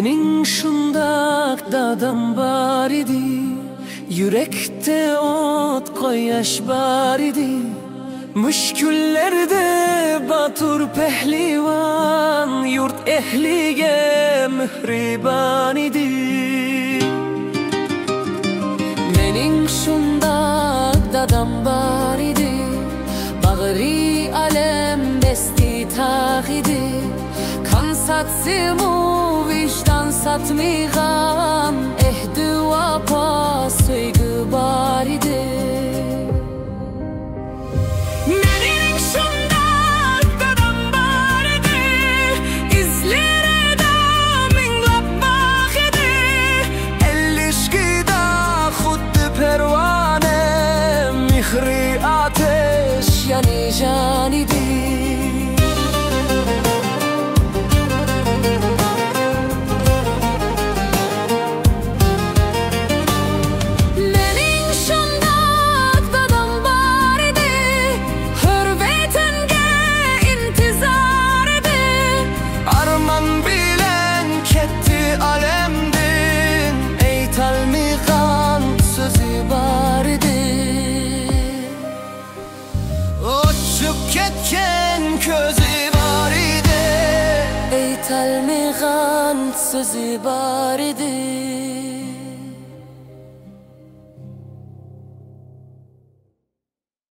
Mening şundak dadam bar idi, yürekte ot koyaş bar idi. Müşküllerde batur pehlivan, yurt ehlige mihriban idi. Mening şundak dadam bar idi, bağri alem desti taq idi. Kan satsimu vicdan satmiğan, ehdi vapa söygü bar idi. Mening şundak dadam bar idi, izlerida minglab baq idi. Ellişkida xuddi pervane, mihri ateş yani can idi. Közü var idi, Eytalmiğan sözü bar idi.